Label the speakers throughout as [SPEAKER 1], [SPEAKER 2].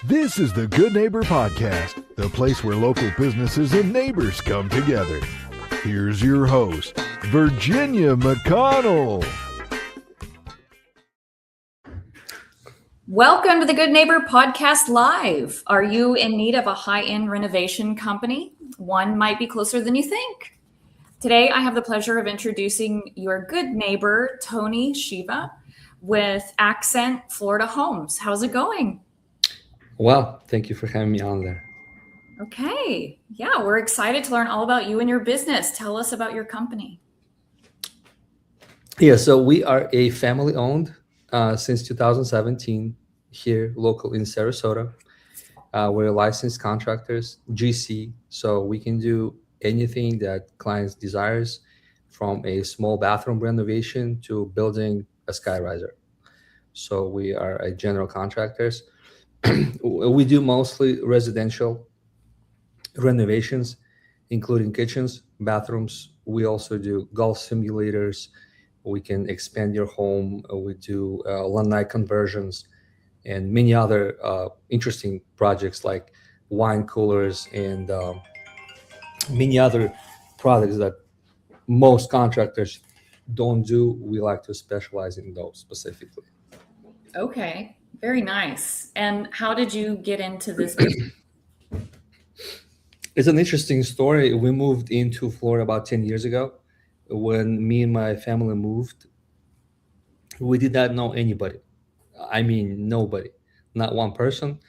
[SPEAKER 1] This is the Good Neighbor Podcast, the place where local businesses and neighbors come together. Here's your host, Virginia McConnell.
[SPEAKER 2] Welcome to the Good Neighbor Podcast Live. Are you in need of a high-end renovation company? One might be closer than you think. Today, I have the pleasure of introducing your good neighbor, Tony Shiva, with Accent Florida Homes. How's it going?
[SPEAKER 3] Well, thank you for having me on there.
[SPEAKER 2] Okay. Yeah, we're excited to learn all about you and your business. Tell us about your company.
[SPEAKER 3] Yeah, so we are a family-owned since 2017 here, local in Sarasota. We're licensed contractors, GC, so we can do anything that clients desires, from a small bathroom renovation to building a skyriser. So we are a general contractors. We do mostly residential renovations, including kitchens, bathrooms. We also do golf simulators. We can expand your home. We do lanai conversions and many other interesting projects like wine coolers and many other products that most contractors don't do. We like to specialize in those specifically.
[SPEAKER 2] Okay. Very nice. And how did you get into this business?
[SPEAKER 3] It's an interesting story. We moved into Florida about 10 years ago. When me and my family moved, we did not know anybody. I mean, nobody, not one person.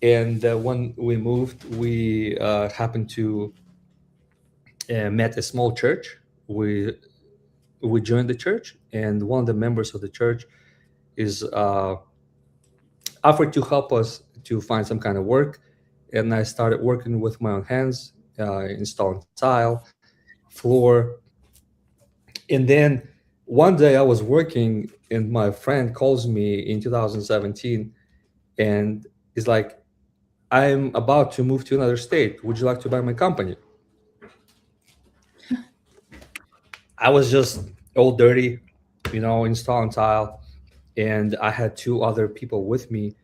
[SPEAKER 3] And when we moved, we happened to met a small church. We joined the church, and one of the members of the church is offered to help us to find some kind of work. And I started working with my own hands, installing tile, floor. And then one day I was working, and my friend calls me in 2017 and is like, I'm about to move to another state. Would you like to buy my company? I was just all dirty, installing tile. And I had two other people with me.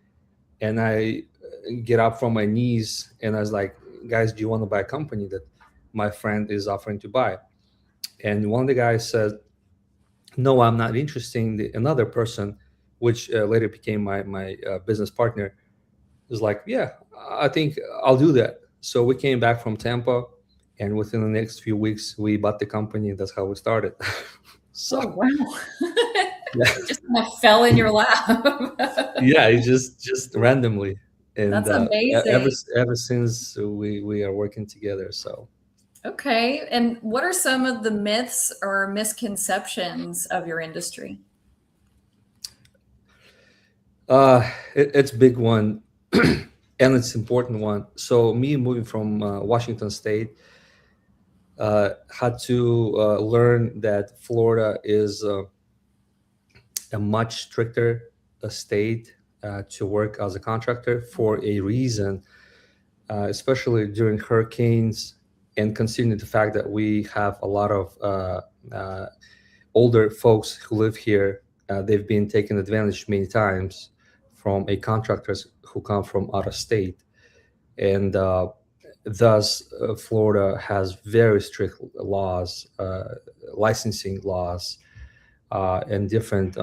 [SPEAKER 3] And I get up from my knees and I was like, guys, do you want to buy a company that my friend is offering to buy? And one of the guys said, no, I'm not interested. Another person, which later became my business partner, was like, yeah, I think I'll do that. So we came back from Tampa, and within the next few weeks, we bought the company. That's how we started.
[SPEAKER 2] So, oh, wow. Yeah. Just kind of fell in your lap.
[SPEAKER 3] Yeah, it just randomly. And
[SPEAKER 2] that's amazing.
[SPEAKER 3] Ever since we are working together. So.
[SPEAKER 2] Okay. And what are some of the myths or misconceptions of your industry?
[SPEAKER 3] It's a big one, and it's an important one. So me moving from Washington State, had to learn that Florida is a much stricter state to work as a contractor for a reason, especially during hurricanes, and considering the fact that we have a lot of older folks who live here. They've been taken advantage many times from contractors who come from out of state. And thus, Florida has very strict laws, licensing laws, and different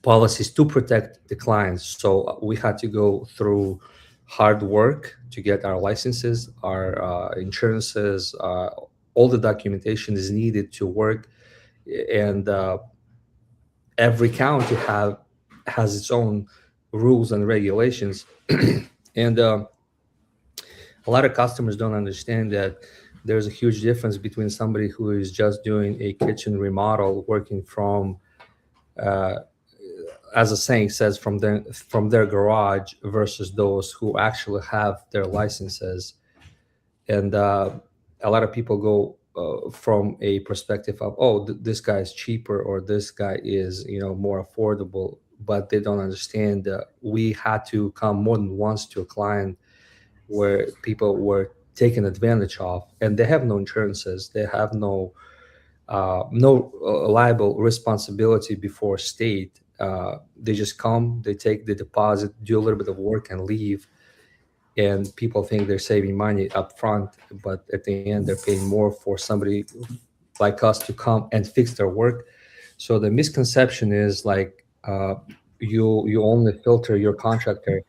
[SPEAKER 3] policies to protect the clients. So we had to go through hard work to get our licenses, our insurances, all the documentation is needed to work. And every county has its own rules and regulations. And a lot of customers don't understand that there's a huge difference between somebody who is just doing a kitchen remodel, working from, as the saying says, from their garage, versus those who actually have their licenses. And a lot of people go from a perspective of, oh, this guy is cheaper, or this guy is more affordable, but they don't understand that we had to come more than once to a client where people were taken advantage of, and they have no insurances, they have no liable responsibility before state, they just come, they take the deposit, do a little bit of work, and leave. And people think they're saving money up front, but at the end, they're paying more for somebody like us to come and fix their work. So the misconception is like you only filter your contractor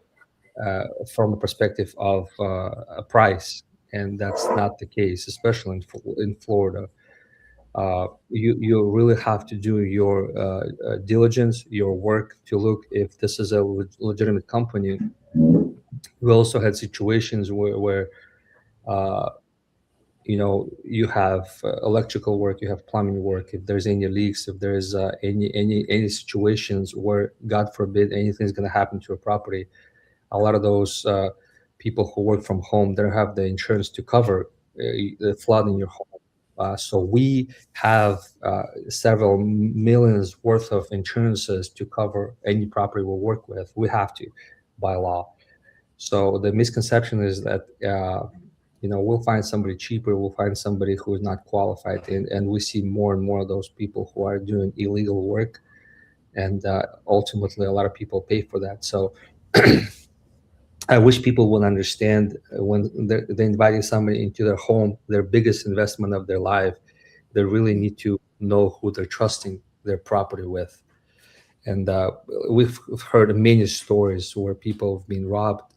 [SPEAKER 3] from a perspective of a price, and that's not the case, especially in Florida. You really have to do your diligence, your work to look if this is a legitimate company. We also had situations where uh, you have electrical work, you have plumbing work. If there's any leaks, if there's any situations where, God forbid, anything's going to happen to a property, a lot of those people who work from home, they don't have the insurance to cover the flood in your home. So we have several millions worth of insurances to cover any property we work with. We have to, by law. So the misconception is that we'll find somebody cheaper, we'll find somebody who is not qualified, and we see more and more of those people who are doing illegal work, and ultimately a lot of people pay for that. So I wish people would understand when they're inviting somebody into their home, their biggest investment of their life, they really need to know who they're trusting their property with. And we've heard many stories where people have been robbed,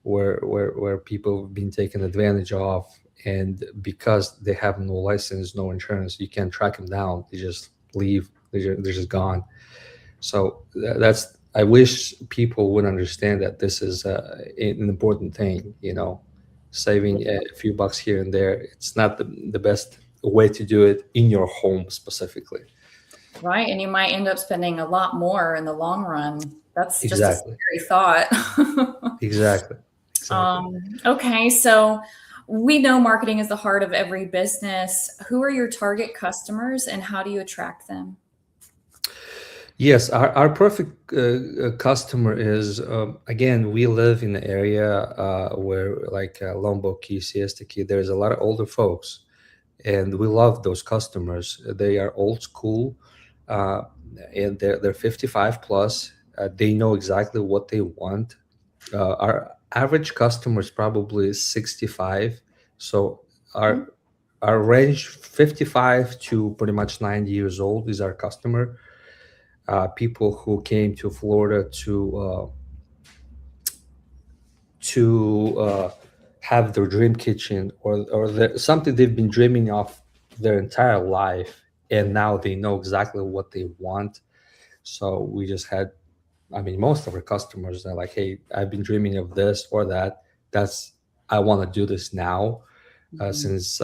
[SPEAKER 3] where people have been taken advantage of, and because they have no license, no insurance, you can't track them down. They just leave. They're just gone. So that's, I wish people would understand that this is an important thing. Saving a few bucks here and there, it's not the best way to do it in your home specifically.
[SPEAKER 2] Right. And you might end up spending a lot more in the long run. That's just
[SPEAKER 3] Exactly.
[SPEAKER 2] a scary thought.
[SPEAKER 3] Exactly.
[SPEAKER 2] Okay. So we know marketing is the heart of every business. Who are your target customers and how do you attract them?
[SPEAKER 3] Yes, our perfect customer is, again, we live in the area where, like Lombok Key, Siesta Key, there's a lot of older folks, and we love those customers. They are old school, uh, and they're 55 plus. They know exactly what they want. Our average customer is probably 65, so our range 55 to pretty much 90 years old is our customer. People who came to Florida to have their dream kitchen, or something they've been dreaming of their entire life, and now they know exactly what they want. So we just had, I mean, most of our customers are like, "Hey, I've been dreaming of this or that. I want to do this now, since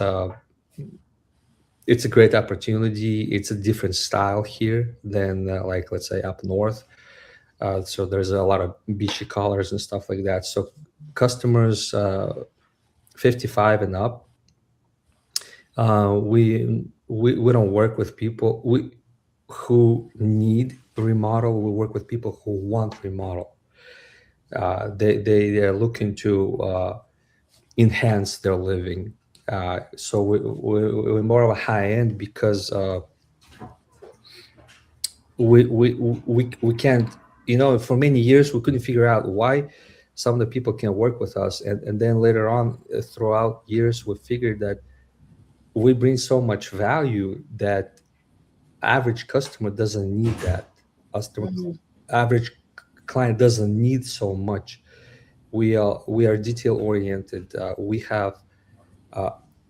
[SPEAKER 3] it's a great opportunity. It's a different style here than like, let's say, up north. So there's a lot of beachy colors and stuff like that. So customers 55 and up. We don't work with people who need remodel. We work with people who want remodel. They are looking to enhance their living. So we're more of a high end because we can't, for many years we couldn't figure out why some of the people can work with us, and then later on throughout years we figured that we bring so much value that average customer doesn't need that. Customer, average client doesn't need so much. We are detail oriented. We have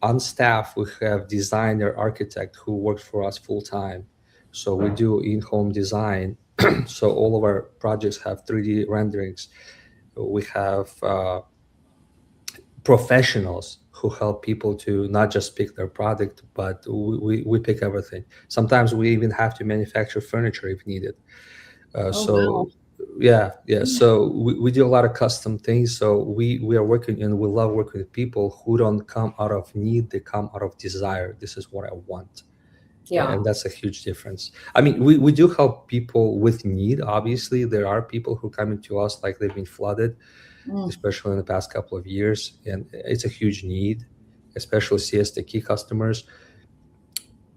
[SPEAKER 3] on staff, we have designer architect who works for us full time. So we do in-home design. So all of our projects have 3D renderings. We have professionals who help people to not just pick their product, but we pick everything. Sometimes we even have to manufacture furniture if needed.
[SPEAKER 2] Wow.
[SPEAKER 3] Yeah. So we do a lot of custom things. So we are working, and we love working with people who don't come out of need, they come out of desire. This is what I want.
[SPEAKER 2] Yeah.
[SPEAKER 3] And that's a huge difference. I mean, we do help people with need. Obviously, there are people who come into us like they've been flooded, especially in the past couple of years, and it's a huge need, especially Siesta Key customers.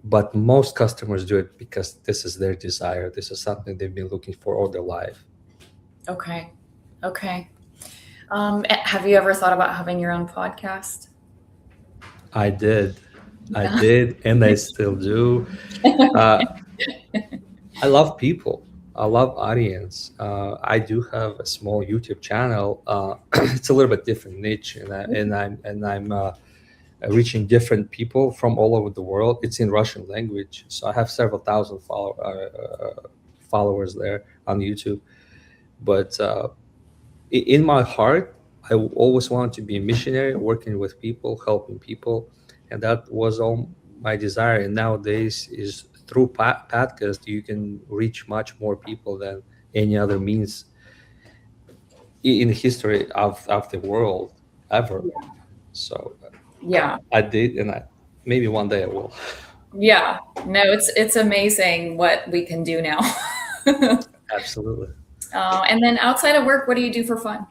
[SPEAKER 3] but most customers do it because this is their desire. This is something they've been looking for all their life.
[SPEAKER 2] Okay. Okay. Have you ever thought about having your own podcast?
[SPEAKER 3] I did, and I still do. Uh, I love people. I love audience. I do have a small YouTube channel. It's a little bit different niche, and I'm reaching different people from all over the world. It's in Russian language, so I have several thousand followers there on YouTube. But in my heart, I always wanted to be a missionary, working with people, helping people, and that was all my desire. And nowadays, is through podcast, you can reach much more people than any other means in the history of the world ever. So
[SPEAKER 2] Yeah.
[SPEAKER 3] I did, and maybe one day I will.
[SPEAKER 2] Yeah. No, it's amazing what we can do now.
[SPEAKER 3] Absolutely.
[SPEAKER 2] And then outside of work, what do you do for fun?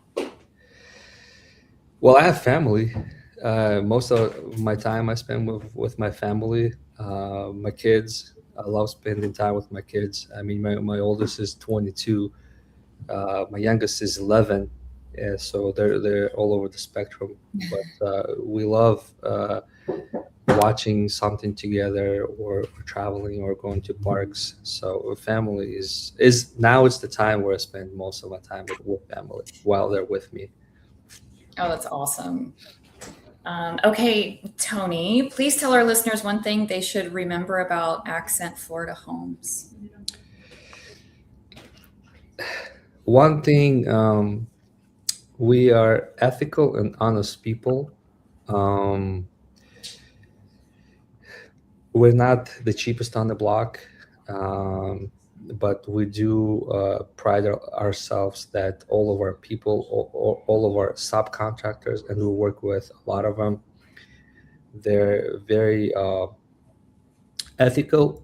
[SPEAKER 3] Well, I have family. Most of my time I spend with my family, my kids. I love spending time with my kids. I mean, my oldest is 22. My youngest is 11. Yeah, so they're all over the spectrum. But we love watching something together, or traveling, or going to parks. So family is now it's the time where I spend most of my time with family while they're with me.
[SPEAKER 2] Oh, that's awesome. Okay, Tony, please tell our listeners one thing they should remember about Accent Florida Homes.
[SPEAKER 3] One thing, we are ethical and honest people. Um, we're not the cheapest on the block, but we do pride ourselves that all of our people, all of our subcontractors, and we work with a lot of them, they're very ethical.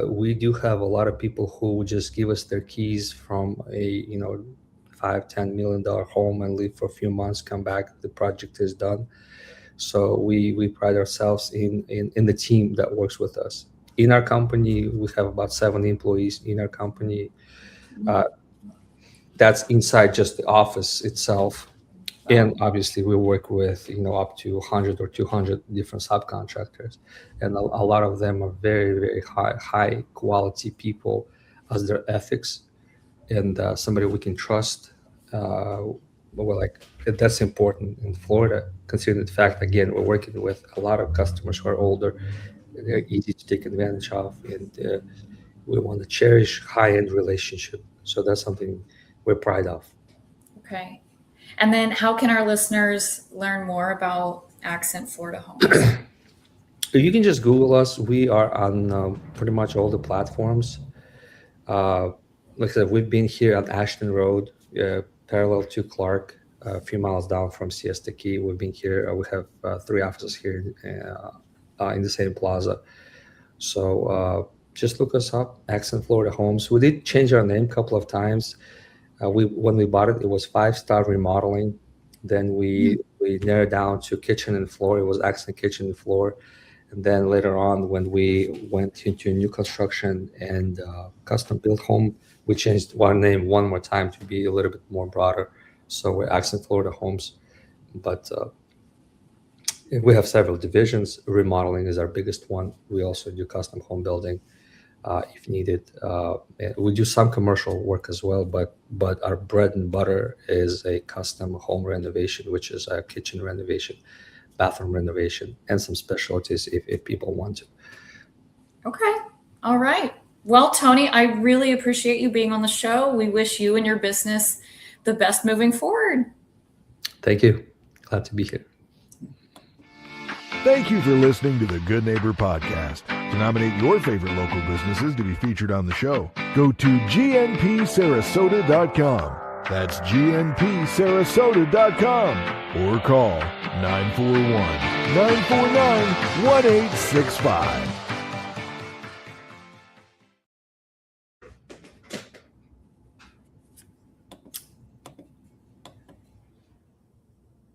[SPEAKER 3] We do have a lot of people who just give us their keys from a $5-10 million home and leave for a few months, come back, the project is done. So we pride ourselves in the team that works with us. In our company, we have about 70 employees in our company. That's inside just the office itself. And obviously we work with up to 100 or 200 different subcontractors, and a lot of them are very, very high quality people as their ethics, and somebody we can trust. That's important in Florida, considering the fact, again, we're working with a lot of customers who are older. They're easy to take advantage of, and we want to cherish high-end relationship. So that's something we're proud of.
[SPEAKER 2] Okay. And then how can our listeners learn more about Accent Florida Homes?
[SPEAKER 3] You can just Google us. We are on pretty much all the platforms. Like I said, we've been here on Ashton Road, parallel to Clark, a few miles down from Siesta Key. We've been here. We have 3 offices here in the same plaza. So just look us up, Accent Florida Homes. We did change our name a couple of times. When we bought it, it was 5-star remodeling. Then we narrowed down to kitchen and floor. It was Accent Kitchen and Floor. And then later on, when we went into new construction and custom built home, we changed our name one more time to be a little bit more broader. So we're Accent Florida Homes. But we have several divisions. Remodeling is our biggest one. We also do custom home building if needed. We do some commercial work as well, but our bread and butter is a custom home renovation, which is a kitchen renovation, bathroom renovation, and some specialties if people want to.
[SPEAKER 2] Okay. All right. Well, Tony, I really appreciate you being on the show. We wish you and your business the best moving forward.
[SPEAKER 3] Thank you. Glad to be here.
[SPEAKER 1] Thank you for listening to the Good Neighbor Podcast. To nominate your favorite local businesses to be featured on the show, go to gnpsarasota.com. That's gnpsarasota.com, or call 941-949-1865.